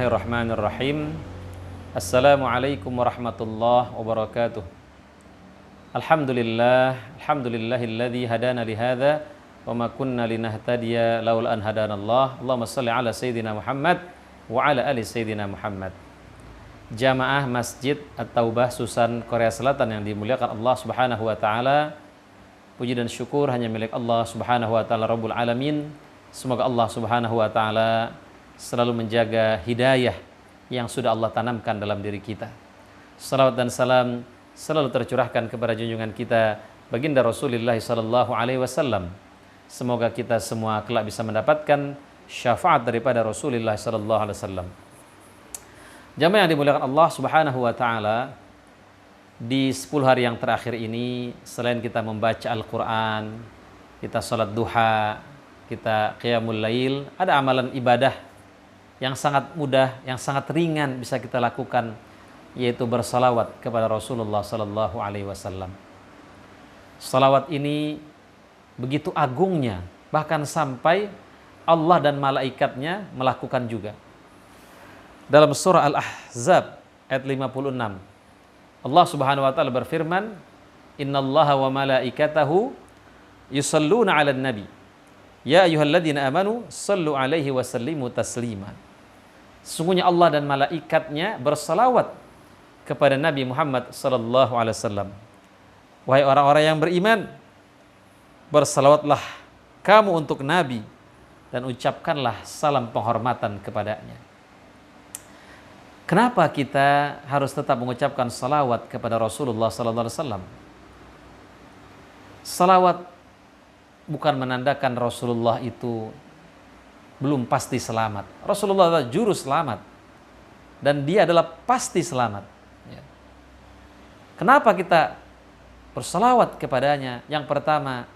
Bismillahirrahmanirrahim. Assalamualaikum warahmatullahi wabarakatuh. Alhamdulillahilladzi hadana li hadza wa ma kunna linahtadiya laula an hadanallah. Allahumma shalli ala sayyidina Muhammad wa ala ali sayyidina Muhammad. Jamaah Masjid At-Taubah Susan Korea Selatan yang dimuliakan Allah Subhanahu wa taala. Puji dan syukur hanya milik Allah Subhanahu wa taala Rabbul Alamin. Semoga Allah Subhanahu wa taala selalu menjaga hidayah yang sudah Allah tanamkan dalam diri kita. Salawat dan salam selalu tercurahkan kepada junjungan kita baginda Rasulullah sallallahu alaihi wasallam. Semoga kita semua kelak bisa mendapatkan syafaat daripada Rasulullah sallallahu alaihi wasallam. Jamaah yang dimuliakan Allah Subhanahu wa taala, di 10 hari yang terakhir ini selain kita membaca Al-Qur'an, kita salat duha, kita qiyamul lail, ada amalan ibadah yang sangat mudah, yang sangat ringan bisa kita lakukan, yaitu bersalawat kepada Rasulullah sallallahu alaihi wasallam. Salawat ini begitu agungnya, bahkan sampai Allah dan malaikatnya melakukan juga. Dalam surah Al-Ahzab ayat 56, Allah Subhanahu wa taala berfirman, "Innallaha wa malaikatahu yusalluna 'alan nabi. Ya ayyuhalladzina amanu sallu 'alaihi wa sallimu taslima." Sesungguhnya Allah dan malaikatnya bersalawat kepada Nabi Muhammad sallallahu alaihi wasallam. Wahai orang-orang yang beriman, bersalawatlah kamu untuk Nabi dan ucapkanlah salam penghormatan kepadanya. Kenapa kita harus tetap mengucapkan salawat kepada Rasulullah sallallahu alaihi wasallam? Salawat bukan menandakan Rasulullah itu belum pasti selamat. Rasulullah adalah juru selamat dan dia adalah pasti selamat. Kenapa kita bersalawat kepadanya? Yang pertama,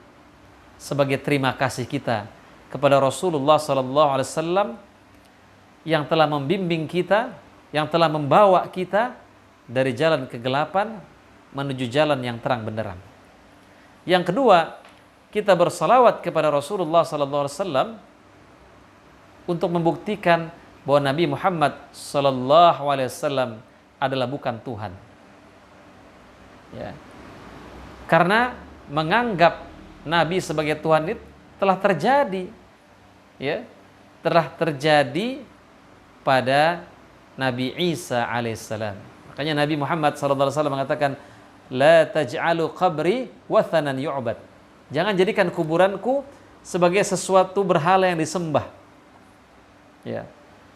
sebagai terima kasih kita kepada Rasulullah sallallahu alaihi wasallam yang telah membimbing kita, yang telah membawa kita dari jalan kegelapan menuju jalan yang terang benderang. Yang kedua, kita bersalawat kepada Rasulullah sallallahu alaihi wasallam untuk membuktikan bahwa Nabi Muhammad sallallahu alaihi wasallam adalah bukan Tuhan. Ya. Karena menganggap Nabi sebagai Tuhan itu telah terjadi. Ya. Telah terjadi pada Nabi Isa alaihissalam. Makanya Nabi Muhammad sallallahu alaihi wasallam mengatakan, "La taj'alu qabri wathanan yu'bad." Jangan jadikan kuburanku sebagai sesuatu berhala yang disembah. Ya.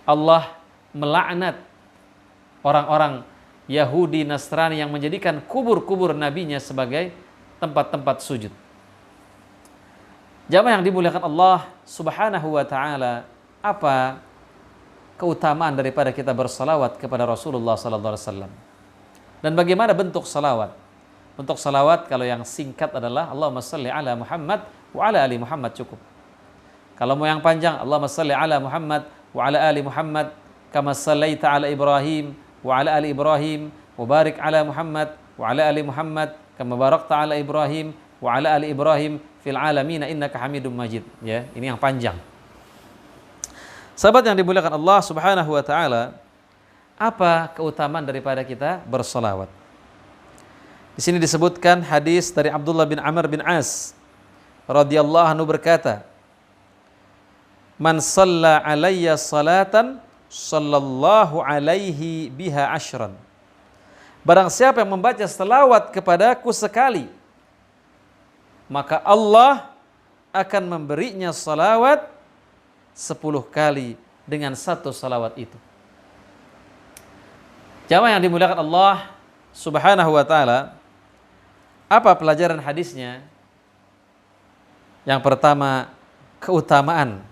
Allah melaknat orang-orang Yahudi Nasrani yang menjadikan kubur-kubur nabinya sebagai tempat-tempat sujud. Jamaah yang dimuliakan Allah Subhanahu wa taala, apa keutamaan daripada kita bersalawat kepada Rasulullah sallallahu alaihi wasallam? Dan bagaimana bentuk salawat? Bentuk salawat kalau yang singkat adalah Allahumma shalli ala Muhammad wa ala ali Muhammad, cukup. Kalau mau yang panjang, Allahumma shalli ala Muhammad wa ala ali Muhammad kama shallaita ala Ibrahim wa ala ali Ibrahim wa barik ala Muhammad wa ala ali Muhammad kama barakta ala Ibrahim wa ala ali Ibrahim fil alamin innaka Hamidum Majid. Ya, ini yang panjang. Sahabat yang dimuliakan Allah Subhanahu wa taala, apa keutamaan daripada kita bersalawat? Di sini disebutkan hadis dari Abdullah bin Amr bin As radhiyallahu anhu berkata, "Man shalla alayya salatan sallallahu alaihi biha ashran." Barang siapa yang membaca selawat kepadaku sekali, maka Allah akan memberinya salawat 10 kali dengan satu salawat itu. Jamaah yang dimuliakan Allah Subhanahu wa taala, apa pelajaran hadisnya? Yang pertama, keutamaan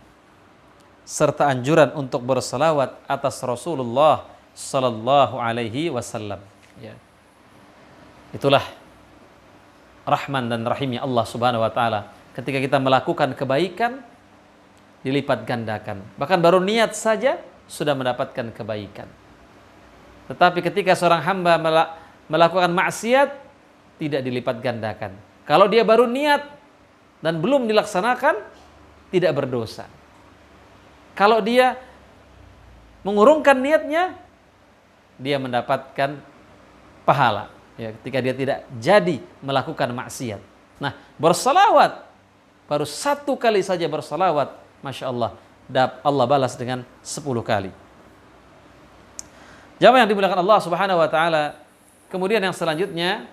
serta anjuran untuk bersalawat atas Rasulullah sallallahu alaihi wasallam. Ya. Itulah Rahman dan Rahimnya Allah Subhanahu wa taala. Ketika kita melakukan kebaikan, dilipat gandakan. Bahkan baru niat saja sudah mendapatkan kebaikan. Tetapi ketika seorang hamba melakukan maksiat, tidak dilipat gandakan. Kalau dia baru niat dan belum dilaksanakan, tidak berdosa. Kalau dia mengurungkan niatnya, dia mendapatkan pahala. Ya, ketika dia tidak jadi melakukan maksiat. Nah, bersalawat, baru 1 kali saja bersalawat, Masya Allah, Allah balas dengan 10 kali. Jamaah yang dimuliakan Allah Subhanahu wa taala. Kemudian yang selanjutnya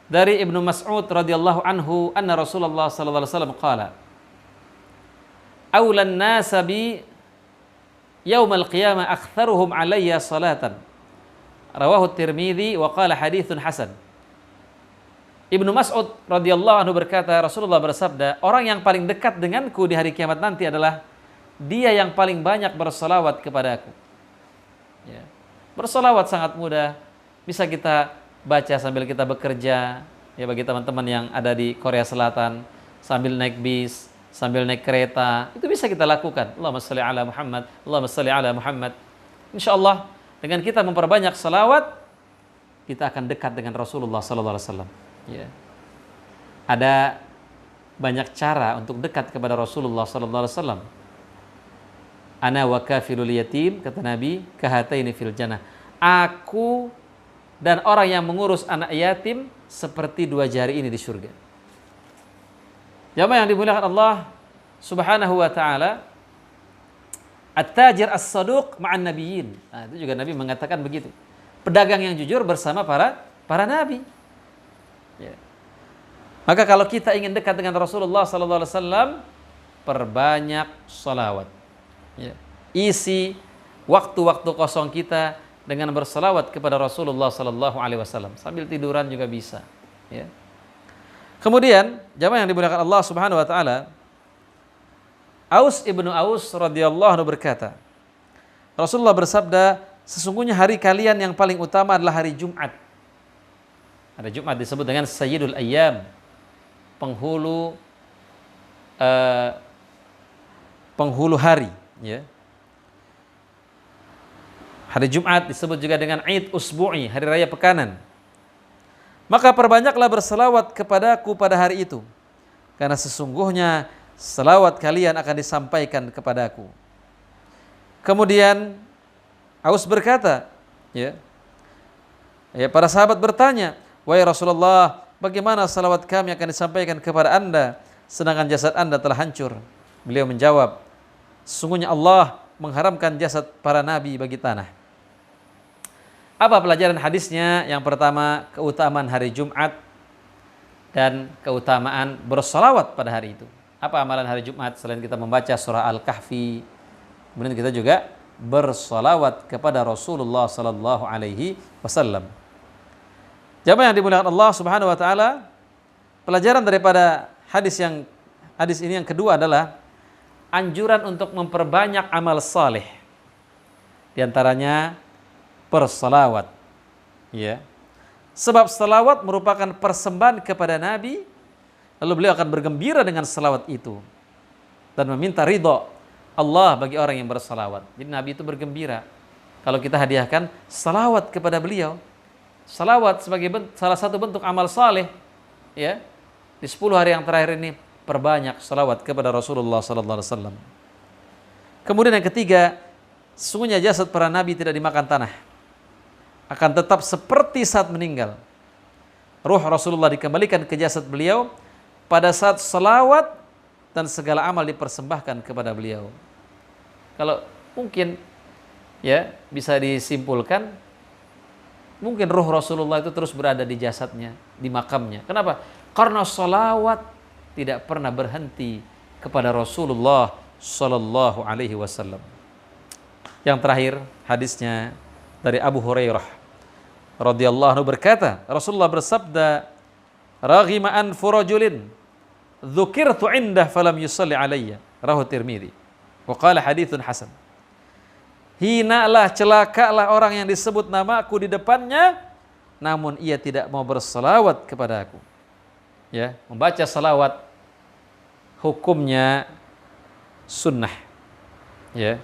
dari Ibnu Mas'ud radhiyallahu anhu, anna Rasulullah sallallahu alaihi wasallam qala, "Aulan nasa bi yaumal qiyamah aktsaruhum alayya salatan." Rawahu Tirmidzi wa qala haditsun hasan. Ibnu Mas'ud radhiyallahu anhu berkata, Rasulullah bersabda, orang yang paling dekat denganku di hari kiamat nanti adalah dia yang paling banyak bersalawat kepadaku. Ya. Bersalawat sangat mudah, bisa kita baca sambil kita bekerja. Ya, bagi teman-teman yang ada di Korea Selatan, sambil naik bis, sambil naik kereta, itu bisa kita lakukan. Allahumma shalli ala Muhammad, Allahumma shalli ala Muhammad. Insyaallah dengan kita memperbanyak salawat, kita akan dekat dengan Rasulullah sallallahu alaihi wasallam. Ya. Ada banyak cara untuk dekat kepada Rasulullah sallallahu alaihi wasallam. Ana wa kafilul yatim, kata Nabi, kahataini fil jannah. Aku dan orang yang mengurus anak yatim seperti 2 jari ini di surga. Jamaah yang dimuliakan Allah Subhanahu wa taala, at-tajir as-saduq ma'an nabiyyin. Nah, itu juga Nabi mengatakan begitu. Pedagang yang jujur bersama para nabi. Ya. Maka kalau kita ingin dekat dengan Rasulullah sallallahu alaihi wasallam, perbanyak salawat. Ya. Isi waktu-waktu kosong kita dengan bersalawat kepada Rasulullah sallallahu alaihi wasallam. Sambil tiduran juga bisa. Ya. Kemudian, jamaah yang dimuliakan Allah Subhanahu wa taala, Aus ibnu Aus radhiyallahu anhu berkata, Rasulullah bersabda, sesungguhnya hari kalian yang paling utama adalah hari Jumat. Hari Jumat disebut dengan Sayyidul Ayyam, penghulu hari. Ya. Hari Jumat disebut juga dengan Id Usbu'i, hari raya pekanan. Maka perbanyaklah berselawat kepadaku pada hari itu, karena sesungguhnya selawat kalian akan disampaikan kepadaku. Kemudian Aus berkata, ya, para sahabat bertanya, wahai Rasulullah, bagaimana salawat kami akan disampaikan kepada Anda sedangkan jasad Anda telah hancur? Beliau menjawab, sesungguhnya Allah mengharamkan jasad para nabi bagi tanah. Apa pelajaran hadisnya? Yang pertama, keutamaan hari Jumat dan keutamaan bersalawat pada hari itu. Apa amalan hari Jumat selain kita membaca surah Al-Kahfi? Kemudian kita juga bersalawat kepada Rasulullah sallallahu alaihi wasallam. Jamaah yang dimuliakan Allah Subhanahu wa taala, pelajaran daripada hadis ini yang kedua adalah anjuran untuk memperbanyak amal saleh. Di antaranya bersalawat. Ya. Sebab salawat merupakan persembahan kepada Nabi, lalu beliau akan bergembira dengan salawat itu dan meminta ridho Allah bagi orang yang bersalawat. Jadi Nabi itu bergembira kalau kita hadiahkan salawat kepada beliau. Salawat sebagai salah satu bentuk amal saleh. Ya, di 10 hari yang terakhir ini perbanyak salawat kepada Rasulullah sallallahu alaihi wasallam. Kemudian yang ketiga, sesungguhnya jasad para nabi tidak dimakan tanah, akan tetap seperti saat meninggal. Ruh Rasulullah dikembalikan ke jasad beliau pada saat salawat dan segala amal dipersembahkan kepada beliau. Kalau mungkin ya bisa disimpulkan, mungkin ruh Rasulullah itu terus berada di jasadnya, di makamnya. Kenapa? Karena salawat tidak pernah berhenti kepada Rasulullah sallallahu alaihi wasallam. Yang terakhir hadisnya dari Abu Hurairah radhiyallahu anhu berkata, Rasulullah bersabda, raghima anfu rajulin dzukirtu indah falam yusalli alayya, rawahu Tirmidzi wa qala haditsun hasan. Hinalah, celakalah orang yang disebut namaku di depannya namun ia tidak mau berselawat kepada aku. Ya, membaca salawat hukumnya sunnah. Ya.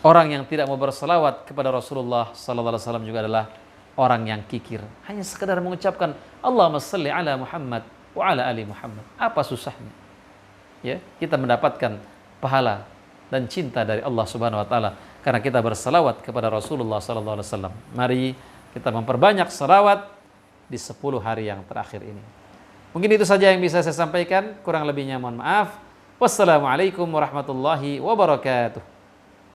Orang yang tidak mau berselawat kepada Rasulullah sallallahu alaihi wasallam juga adalah orang yang kikir. Hanya sekedar mengucapkan Allahumma shalli ala Muhammad wa ala ali Muhammad. Apa susahnya? Ya, kita mendapatkan pahala dan cinta dari Allah Subhanahu wa taala karena kita berselawat kepada Rasulullah sallallahu alaihi wasallam. Mari kita memperbanyak selawat di 10 hari yang terakhir ini. Mungkin itu saja yang bisa saya sampaikan, kurang lebihnya mohon maaf. Wassalamualaikum warahmatullahi wabarakatuh.